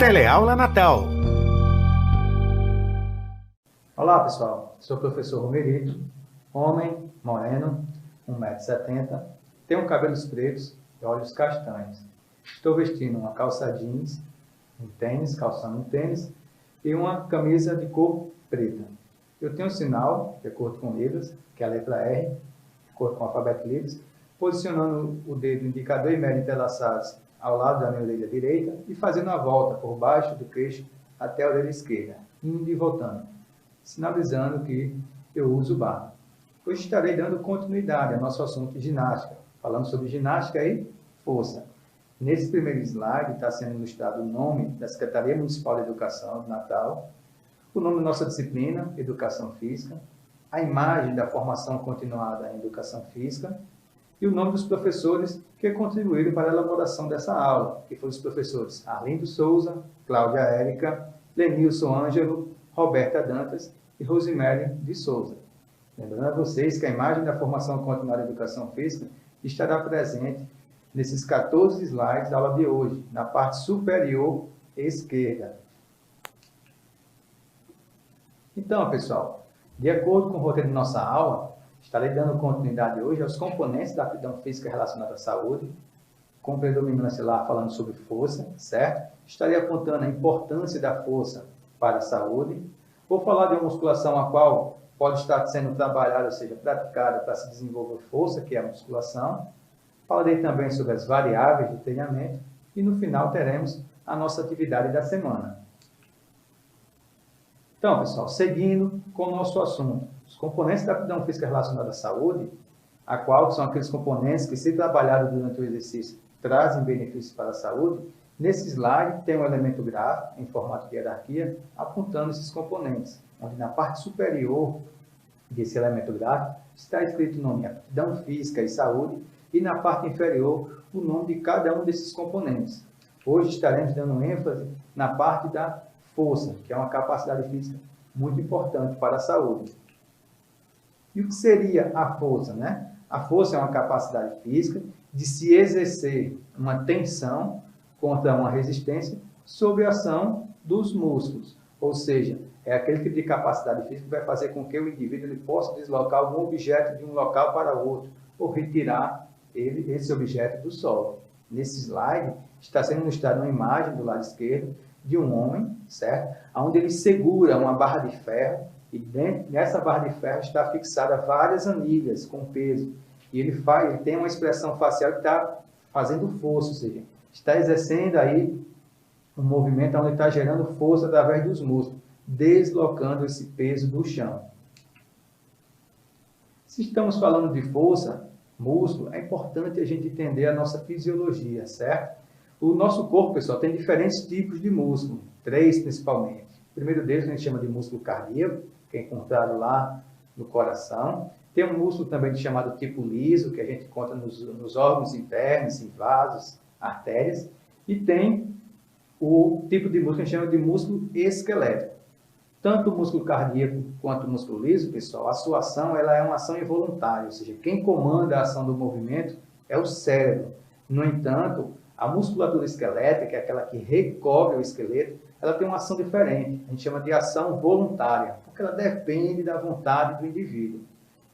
Teleaula Natal. Olá pessoal, sou o professor Romerito, homem, moreno, 1,70 m, tenho cabelos pretos e olhos castanhos. Estou vestindo uma calça jeans, um tênis, calçando um tênis e uma camisa de cor preta. Eu tenho um sinal, de acordo com Libras, que é a letra R, de acordo com o alfabeto Libras, posicionando o dedo indicador e médio entrelaçados ao lado da minha orelha direita e fazendo a volta por baixo do queixo até a orelha esquerda, indo e voltando, sinalizando que eu uso barra. Hoje estarei dando continuidade ao nosso assunto de ginástica, falando sobre ginástica e força. Nesse primeiro slide está sendo ilustrado o nome da Secretaria Municipal de Educação de Natal, o nome da nossa disciplina, Educação Física, a imagem da formação continuada em Educação Física e o nome dos professores que contribuíram para a elaboração dessa aula, que foram os professores Arlindo Souza, Cláudia Érica, Lenilson Ângelo, Roberta Dantas e Rosemary de Souza. Lembrando a vocês que a imagem da formação continuada em Educação Física estará presente nesses 14 slides da aula de hoje, na parte superior esquerda. Então, pessoal, de acordo com o roteiro de nossa aula, estarei dando continuidade hoje aos componentes da aptidão física relacionada à saúde, com predominância lá falando sobre força, certo? Estarei apontando a importância da força para a saúde. Vou falar de uma musculação a qual pode estar sendo trabalhada, ou seja, praticada para se desenvolver força, que é a musculação. Falarei também sobre as variáveis de treinamento e no final teremos a nossa atividade da semana. Então, pessoal, seguindo com o nosso assunto, os componentes da aptidão física relacionada à saúde, a qual são aqueles componentes que, se trabalhados durante o exercício, trazem benefícios para a saúde. Nesse slide tem um elemento gráfico em formato de hierarquia apontando esses componentes, onde na parte superior desse elemento gráfico está escrito o nome aptidão física e saúde e na parte inferior o nome de cada um desses componentes. Hoje estaremos dando ênfase na parte da força, que é uma capacidade física muito importante para a saúde. E o que seria a força, né? A força é uma capacidade física de se exercer uma tensão contra uma resistência sob a ação dos músculos. Ou seja, é aquele tipo de capacidade física que vai fazer com que o indivíduo ele possa deslocar algum objeto de um local para outro ou retirar esse objeto do solo. Nesse slide está sendo mostrada uma imagem do lado esquerdo de um homem, certo? Onde ele segura uma barra de ferro e nessa barra de ferro está fixada várias anilhas com peso. E ele tem uma expressão facial que está fazendo força, ou seja, está exercendo aí um movimento onde está gerando força através dos músculos, deslocando esse peso do chão. Se estamos falando de força, músculo, é importante a gente entender a nossa fisiologia, certo? O nosso corpo, pessoal, tem diferentes tipos de músculo, 3 principalmente. O primeiro deles a gente chama de músculo cardíaco, que é encontrado lá no coração. Tem um músculo também chamado tipo liso, que a gente encontra nos órgãos internos, em vasos, artérias. E tem o tipo de músculo que a gente chama de músculo esquelético. Tanto o músculo cardíaco quanto o músculo liso, pessoal, a sua ação ela é uma ação involuntária, ou seja, quem comanda a ação do movimento é o cérebro. No entanto, a musculatura esquelética, que é aquela que recobre o esqueleto, ela tem uma ação diferente. A gente chama de ação voluntária, porque ela depende da vontade do indivíduo.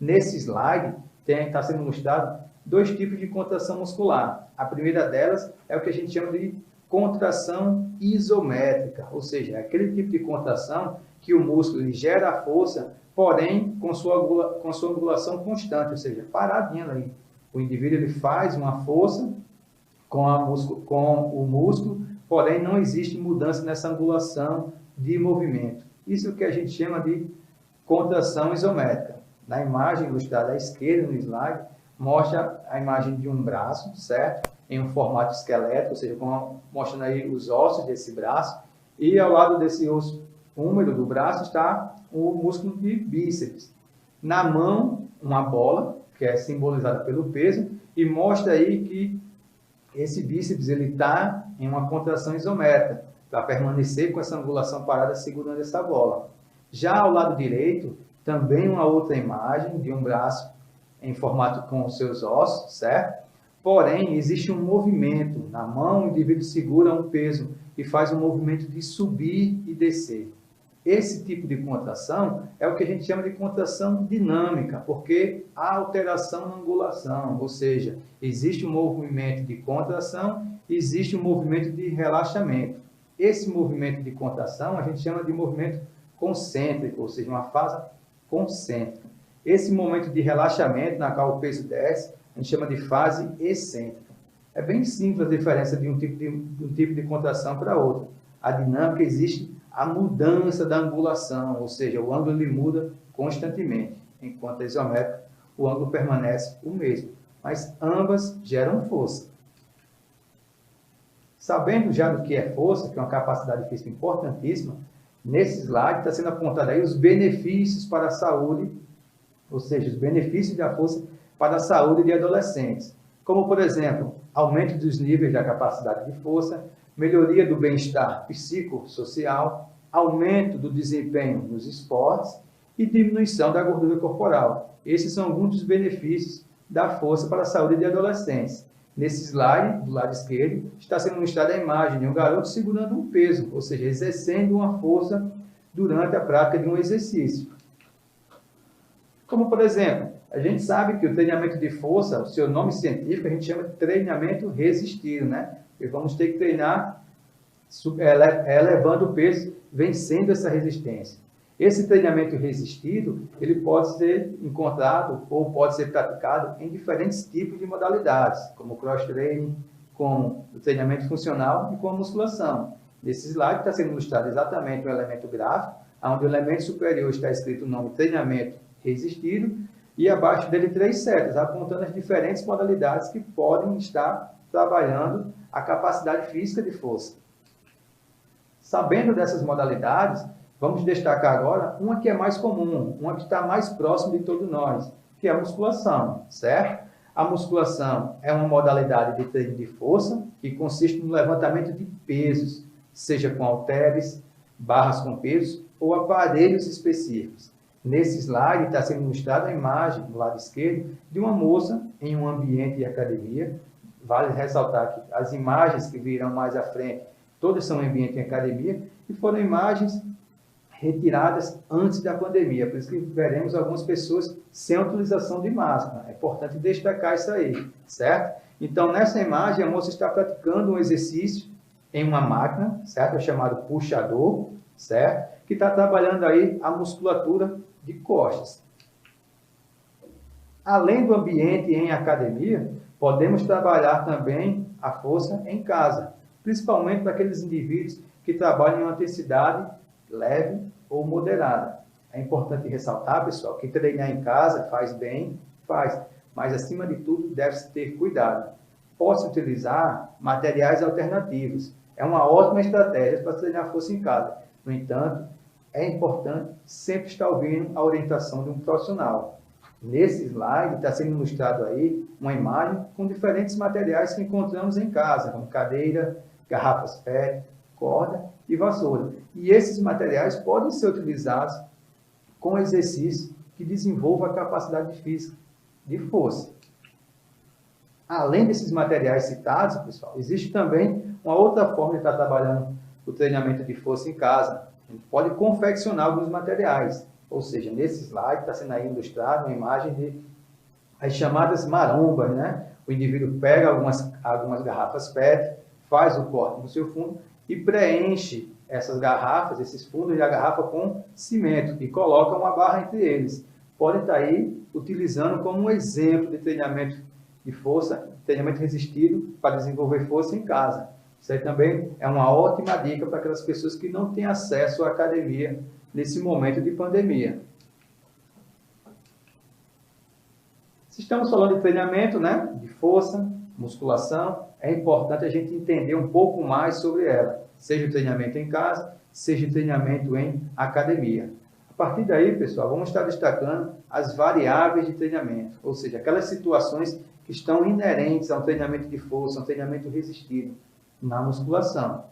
Nesse slide, está sendo mostrado 2 tipos de contração muscular. A primeira delas é o que a gente chama de contração isométrica, ou seja, é aquele tipo de contração que o músculo ele gera a força, porém com sua angulação constante, ou seja, paradinha ali. O indivíduo ele faz uma força com o músculo, porém não existe mudança nessa angulação de movimento. Isso é o que a gente chama de contração isométrica. Na imagem ilustrada à esquerda no slide, mostra a imagem de um braço, certo? Em um formato esquelético, ou seja, mostrando aí os ossos desse braço, e ao lado desse osso úmero do braço está o músculo de bíceps. Na mão, uma bola, que é simbolizada pelo peso, e mostra aí que esse bíceps ele está em uma contração isométrica, para permanecer com essa angulação parada segurando essa bola. Já ao lado direito, também uma outra imagem de um braço em formato com os seus ossos, certo? Porém, existe um movimento. Na mão, o indivíduo segura um peso e faz um movimento de subir e descer. Esse tipo de contração é o que a gente chama de contração dinâmica, porque há alteração na angulação, ou seja, existe um movimento de contração, existe um movimento de relaxamento. Esse movimento de contração a gente chama de movimento concêntrico, ou seja, uma fase concêntrica. Esse momento de relaxamento, na qual o peso desce, a gente chama de fase excêntrica. É bem simples a diferença de um tipo de contração para outro. A dinâmica existe a mudança da angulação, ou seja, o ângulo ele muda constantemente, enquanto a isométrica, o ângulo permanece o mesmo, mas ambas geram força. Sabendo já do que é força, que é uma capacidade física importantíssima, nesse slide está sendo apontado aí os benefícios para a saúde, ou seja, os benefícios da força para a saúde de adolescentes, como, por exemplo, aumento dos níveis da capacidade de força, melhoria do bem-estar psicossocial, aumento do desempenho nos esportes e diminuição da gordura corporal. Esses são alguns dos benefícios da força para a saúde de adolescentes. Nesse slide, do lado esquerdo, está sendo mostrada a imagem de um garoto segurando um peso, ou seja, exercendo uma força durante a prática de um exercício. Como, por exemplo, a gente sabe que o treinamento de força, o seu nome científico, a gente chama de treinamento resistido, né? E vamos ter que treinar elevando o peso, vencendo essa resistência. Esse treinamento resistido, ele pode ser encontrado ou pode ser praticado em diferentes tipos de modalidades, como cross-training, como o treinamento funcional e com a musculação. Nesse slide está sendo mostrado exatamente um elemento gráfico, onde o elemento superior está escrito o nome treinamento resistido e abaixo dele 3 setas, apontando as diferentes modalidades que podem estar trabalhando a capacidade física de força. Sabendo dessas modalidades, vamos destacar agora uma que é mais comum, uma que está mais próxima de todos nós, que é a musculação, certo? A musculação é uma modalidade de treino de força que consiste no levantamento de pesos, seja com halteres, barras com pesos ou aparelhos específicos. Nesse slide está sendo mostrada a imagem, do lado esquerdo, de uma moça em um ambiente de academia. Vale ressaltar que as imagens que virão mais à frente, todas são em ambiente de academia, e foram imagens retiradas antes da pandemia, por isso que veremos algumas pessoas sem utilização de máscara. É importante destacar isso aí, certo? Então, nessa imagem, a moça está praticando um exercício em uma máquina, certo? É chamado puxador, certo? Que está trabalhando aí a musculatura de costas. Além do ambiente em academia, podemos trabalhar também a força em casa, principalmente para aqueles indivíduos que trabalham em uma intensidade leve ou moderada. É importante ressaltar, pessoal, que treinar em casa faz bem, faz, mas acima de tudo deve-se ter cuidado. Pode-se utilizar materiais alternativos. É uma ótima estratégia para treinar força em casa. No entanto, é importante sempre estar ouvindo a orientação de um profissional. Nesse slide está sendo ilustrado aí uma imagem com diferentes materiais que encontramos em casa, como cadeira, garrafas PET, corda e vassoura. E esses materiais podem ser utilizados com exercício que desenvolva a capacidade física de força. Além desses materiais citados, pessoal, existe também uma outra forma de estar trabalhando o treinamento de força em casa. A gente pode confeccionar alguns materiais, ou seja, nesse slide está sendo aí ilustrado uma imagem de as chamadas marombas, né? O indivíduo pega algumas garrafas PET, faz o corte no seu fundo e preenche essas garrafas, esses fundos da garrafa com cimento e coloca uma barra entre eles. Pode estar aí utilizando como um exemplo de treinamento de força, treinamento resistido para desenvolver força em casa. Isso aí também é uma ótima dica para aquelas pessoas que não têm acesso à academia nesse momento de pandemia. Se estamos falando de treinamento, né, de força, musculação, é importante a gente entender um pouco mais sobre ela, seja o treinamento em casa, seja o treinamento em academia. A partir daí, pessoal, vamos estar destacando as variáveis de treinamento, ou seja, aquelas situações que estão inerentes a um treinamento de força, a um treinamento resistido na musculação.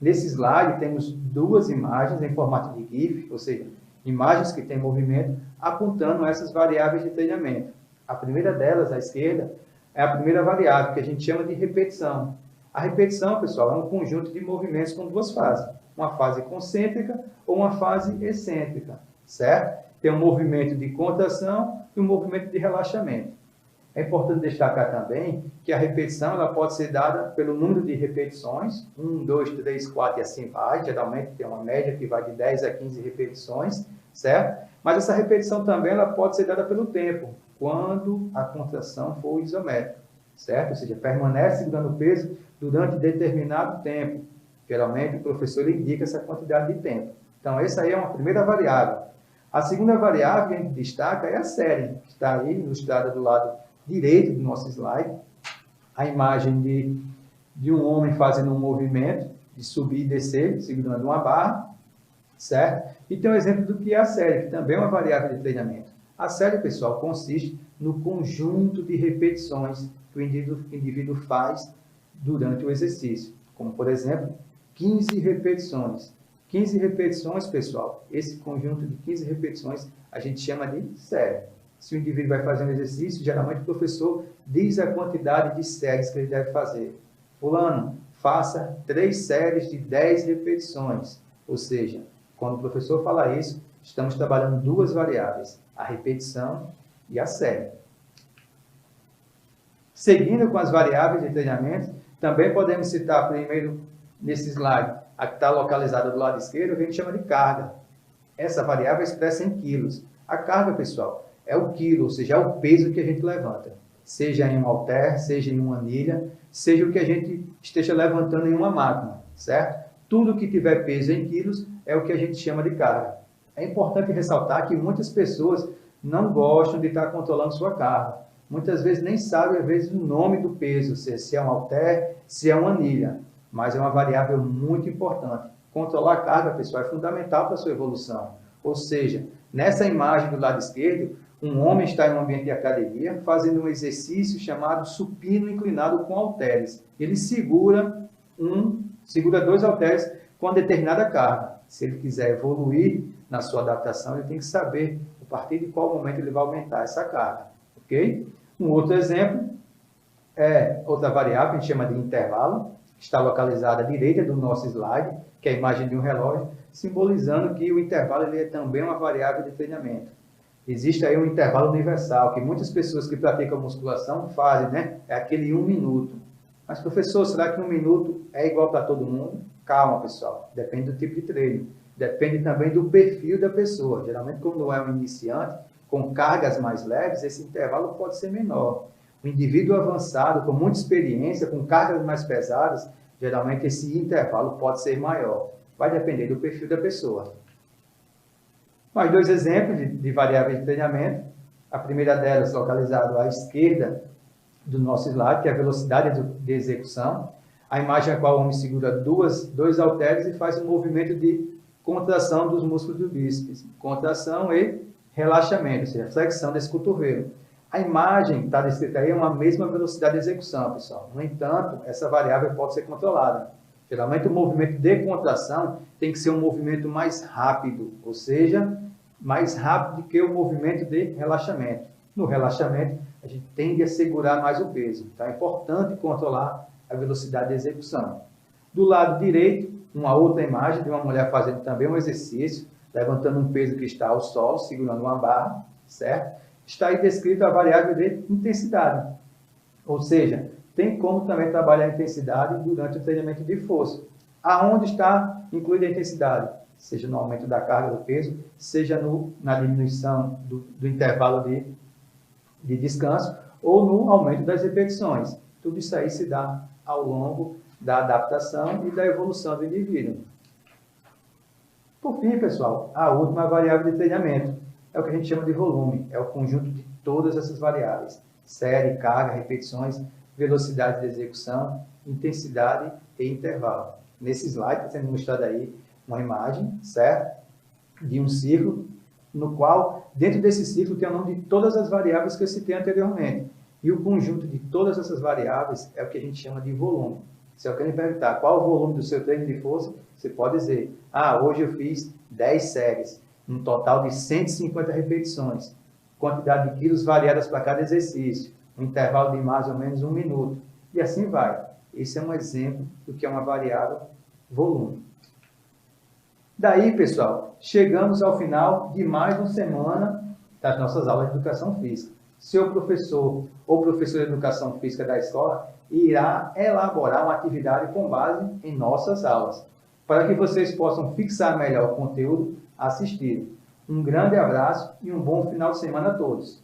Nesse slide temos 2 imagens em formato de GIF, ou seja, imagens que têm movimento, apontando essas variáveis de treinamento. A primeira delas, à esquerda, é a primeira variável, que a gente chama de repetição. A repetição, pessoal, é um conjunto de movimentos com duas fases. Uma fase concêntrica ou uma fase excêntrica, certo? Tem um movimento de contração e um movimento de relaxamento. É importante destacar também que a repetição ela pode ser dada pelo número de repetições, 1, 2, 3, 4 e assim vai. Geralmente tem uma média que vai de 10 a 15 repetições, certo? Mas essa repetição também ela pode ser dada pelo tempo, quando a contração for isométrica, certo? Ou seja, permanece segurando o peso durante determinado tempo. Geralmente o professor indica essa quantidade de tempo. Então essa aí é uma primeira variável. A segunda variável que a gente destaca é a série, que está aí ilustrada do lado direito do nosso slide. A imagem de um homem fazendo um movimento de subir e descer, segurando uma barra, certo? E tem um exemplo do que é a série, que também é uma variável de treinamento. A série, pessoal, consiste no conjunto de repetições que o indivíduo faz durante o exercício, como, por exemplo, 15 repetições. 15 repetições, pessoal, esse conjunto de 15 repetições a gente chama de série. Se o indivíduo vai fazer um exercício, geralmente o professor diz a quantidade de séries que ele deve fazer. Fulano, faça 3 séries de 10 repetições. Ou seja, quando o professor fala isso, estamos trabalhando duas variáveis, a repetição e a série. Seguindo com as variáveis de treinamento, também podemos citar primeiro nesse slide, a que está localizada do lado esquerdo, que a gente chama de carga. Essa variável é expressa em quilos. A carga, pessoal, é o quilo, ou seja, é o peso que a gente levanta. Seja em um halter, seja em uma anilha, seja o que a gente esteja levantando em uma máquina, certo? Tudo que tiver peso em quilos é o que a gente chama de carga. É importante ressaltar que muitas pessoas não gostam de estar controlando sua carga. Muitas vezes nem sabem, às vezes, o nome do peso, se é um halter, se é uma anilha. Mas é uma variável muito importante. Controlar a carga, pessoal, é fundamental para a sua evolução. Ou seja, nessa imagem do lado esquerdo, um homem está em um ambiente de academia fazendo um exercício chamado supino inclinado com halteres. Ele segura 2 halteres com uma determinada carga. Se ele quiser evoluir na sua adaptação, ele tem que saber a partir de qual momento ele vai aumentar essa carga. Ok? Um outro exemplo é outra variável que a gente chama de intervalo, que está localizada à direita do nosso slide, que é a imagem de um relógio, simbolizando que o intervalo ele é também uma variável de treinamento. Existe aí um intervalo universal, que muitas pessoas que praticam musculação fazem, né? É aquele 1 minuto. Mas, professor, será que 1 minuto é igual para todo mundo? Calma, pessoal. Depende do tipo de treino. Depende também do perfil da pessoa. Geralmente, quando é um iniciante, com cargas mais leves, esse intervalo pode ser menor. Um indivíduo avançado, com muita experiência, com cargas mais pesadas, geralmente esse intervalo pode ser maior. Vai depender do perfil da pessoa. Mais 2 exemplos de variáveis de treinamento. A primeira delas, localizada à esquerda do nosso slide, que é a velocidade de execução. A imagem a qual o homem segura 2 halteres e faz um movimento de contração dos músculos do bíceps. Contração e relaxamento, ou seja, flexão desse cotovelo. A imagem que está descrita aí é uma mesma velocidade de execução, pessoal. No entanto, essa variável pode ser controlada. Geralmente, o movimento de contração tem que ser um movimento mais rápido, ou seja, mais rápido do que o movimento de relaxamento. No relaxamento, a gente tende a segurar mais o peso. Então, é importante controlar a velocidade de execução. Do lado direito, uma outra imagem de uma mulher fazendo também um exercício, levantando um peso que está ao solo, segurando uma barra, certo? Está aí descrita a variável de intensidade. Ou seja, tem como também trabalhar a intensidade durante o treinamento de força. Aonde está incluída a intensidade? Seja no aumento da carga do peso, seja na diminuição do intervalo de descanso, ou no aumento das repetições. Tudo isso aí se dá ao longo da adaptação e da evolução do indivíduo. Por fim, pessoal, a última variável de treinamento é o que a gente chama de volume, é o conjunto de todas essas variáveis: série, carga, repetições, velocidade de execução, intensidade e intervalo. Nesse slide está sendo mostrada aí uma imagem, certo? De um círculo, no qual, dentro desse círculo, tem o nome de todas as variáveis que eu citei anteriormente. E o conjunto de todas essas variáveis é o que a gente chama de volume. Se alguém me perguntar qual é o volume do seu treino de força, você pode dizer: hoje eu fiz 10 séries, um total de 150 repetições, quantidade de quilos variadas para cada exercício. um intervalo de mais ou menos 1 minuto. E assim vai. Esse é um exemplo do que é uma variável volume. Daí, pessoal, chegamos ao final de mais uma semana das nossas aulas de Educação Física. Seu professor ou professora de Educação Física da escola irá elaborar uma atividade com base em nossas aulas, para que vocês possam fixar melhor o conteúdo assistido. Um grande abraço e um bom final de semana a todos.